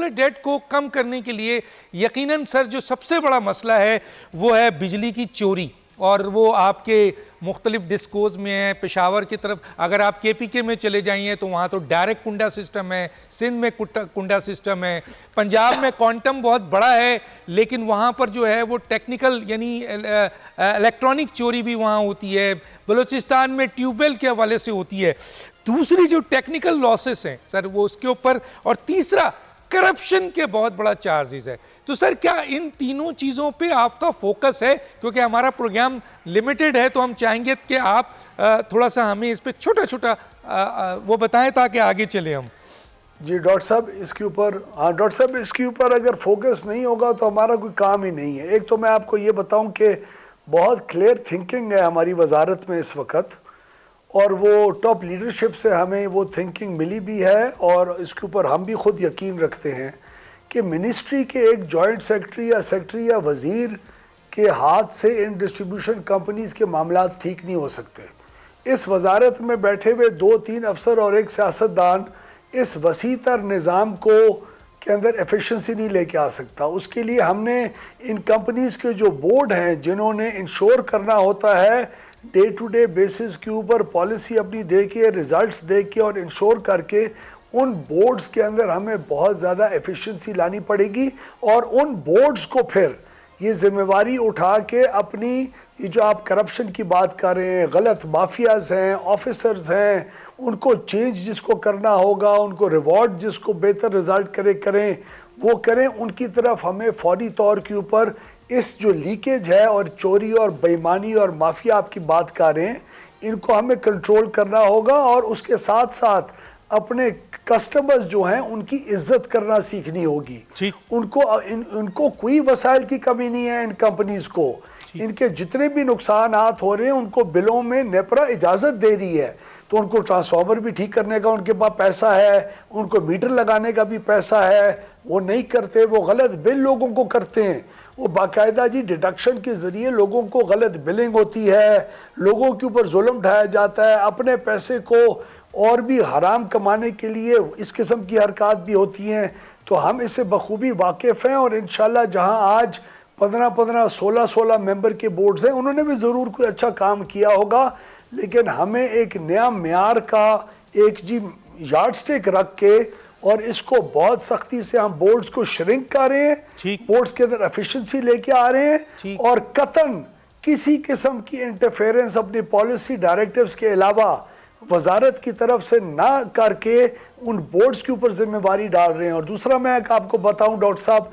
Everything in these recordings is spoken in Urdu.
سرکولر ڈیٹ کو کم کرنے کے لیے یقیناً سر جو سب سے بڑا مسئلہ ہے وہ ہے بجلی کی چوری، اور وہ آپ کے مختلف ڈسکوز میں ہے. پشاور کی طرف اگر آپ کے پی کے میں چلے جائیں تو وہاں تو ڈائریکٹ کنڈا سسٹم ہے، سندھ میں کنڈا سسٹم ہے، پنجاب میں کوانٹم بہت بڑا ہے لیکن وہاں پر جو ہے وہ ٹیکنیکل یعنی الیکٹرانک چوری بھی وہاں ہوتی ہے. بلوچستان میں ٹیوب ویل کے حوالے سے ہوتی ہے. دوسری جو ٹیکنیکل لاسز ہیں سر وہ اس کے اوپر، اور تیسرا کرپشن کے بہت بڑا چارجز ہے. تو سر کیا ان تینوں چیزوں پہ آپ کا فوکس ہے؟ کیونکہ ہمارا پروگرام لمیٹڈ ہے تو ہم چاہیں گے کہ آپ تھوڑا سا ہمیں اس پہ چھوٹا چھوٹا وہ بتائیں تاکہ آگے چلیں ہم. جی ڈاکٹر صاحب اس کے اوپر اگر فوکس نہیں ہوگا تو ہمارا کوئی کام ہی نہیں ہے. ایک تو میں آپ کو یہ بتاؤں کہ بہت کلیئر تھنکنگ ہے ہماری وزارت میں اس وقت، اور وہ ٹاپ لیڈرشپ سے ہمیں وہ تھنکنگ ملی بھی ہے، اور اس کے اوپر ہم بھی خود یقین رکھتے ہیں کہ منسٹری کے ایک جوائنٹ سیکرٹری یا وزیر کے ہاتھ سے ان ڈسٹریبیوشن کمپنیز کے معاملات ٹھیک نہیں ہو سکتے. اس وزارت میں بیٹھے ہوئے 2-3 افسر اور ایک سیاستدان اس وسیع تر نظام کو کے اندر ایفیشنسی نہیں لے کے آ سکتا. اس کے لیے ہم نے ان کمپنیز کے جو بورڈ ہیں جنہوں نے انشور کرنا ہوتا ہے ڈے ٹو ڈے بیسس کے اوپر پالیسی اپنی دے کے ریزلٹس دے کے اور انشور کر کے، ان بورڈز کے اندر ہمیں بہت زیادہ ایفیشنسی لانی پڑے گی، اور ان بورڈز کو پھر یہ ذمہ داری اٹھا کے اپنی یہ جو آپ کرپشن کی بات کر رہے ہیں، غلط مافیاز ہیں، آفیسرز ہیں، ان کو چینج جس کو کرنا ہوگا، ان کو ریوارڈ جس کو بہتر رزلٹ کریں وہ کریں. ان کی طرف ہمیں فوری طور کے اوپر اس جو لیکیج ہے اور چوری اور بےایمانی اور مافیا آپ کی بات کر رہے ہیں، ان کو ہمیں کنٹرول کرنا ہوگا، اور اس کے ساتھ ساتھ اپنے کسٹمرز جو ہیں ان کی عزت کرنا سیکھنی ہوگی. ان کو کوئی وسائل کی کمی نہیں ہے. ان کمپنیز کو ان کے جتنے بھی نقصانات ہو رہے ہیں ان کو بلوں میں نیپرا اجازت دے رہی ہے، تو ان کو ٹرانسفارمر بھی ٹھیک کرنے کا ان کے پاس پیسہ ہے، ان کو میٹر لگانے کا بھی پیسہ ہے. وہ نہیں کرتے، وہ غلط بل لوگوں کو کرتے ہیں. وہ باقاعدہ جی ڈیڈکشن کے ذریعے لوگوں کو غلط بلنگ ہوتی ہے، لوگوں کے اوپر ظلم ڈھایا جاتا ہے، اپنے پیسے کو اور بھی حرام کمانے کے لیے اس قسم کی حرکات بھی ہوتی ہیں. تو ہم اس سے بخوبی واقف ہیں، اور انشاءاللہ جہاں آج 15 16 ممبر کے بورڈز ہیں انہوں نے بھی ضرور کوئی اچھا کام کیا ہوگا، لیکن ہمیں ایک نیا معیار کا ایک یارڈ سٹک رکھ کے، اور اس کو بہت سختی سے ہم بورڈز کو شرنک کر رہے ہیں، بورڈز کے اندر ایفیشنسی لے کے آ رہے ہیں، اور قطعاً کسی قسم کی انٹرفیرنس اپنی پالیسی ڈائریکٹیوز کے علاوہ وزارت کی طرف سے نہ کر کے ان بورڈز کے اوپر ذمہ داری ڈال رہے ہیں. اور دوسرا میں آپ کو بتاؤں ڈاکٹر صاحب،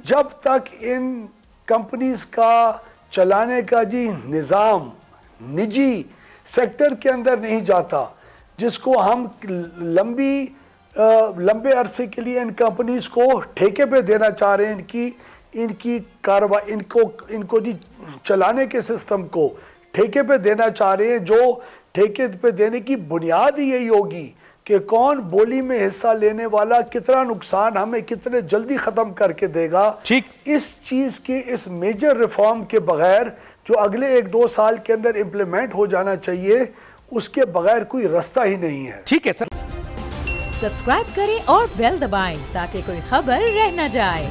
جب تک ان کمپنیز کا چلانے کا نظام نجی سیکٹر کے اندر نہیں جاتا، جس کو ہم لمبے عرصے کے لیے ان کمپنیز کو ٹھیکے پہ دینا چاہ رہے ہیں، ان کی کارروائی ان کو چلانے کے سسٹم کو ٹھیکے پہ دینا چاہ رہے ہیں، جو ٹھیکے پہ دینے کی بنیاد ہی یہی ہوگی کہ کون بولی میں حصہ لینے والا کتنا نقصان ہمیں کتنے جلدی ختم کر کے دے گا. اس چیز کے اس میجر ریفارم کے بغیر جو اگلے 1-2 سال کے اندر امپلیمنٹ ہو جانا چاہیے، اس کے بغیر کوئی رستہ ہی نہیں ہے. ٹھیک ہے سر، سبسکرائب کریں اور بیل دبائیں تاکہ کوئی خبر رہ نہ جائے.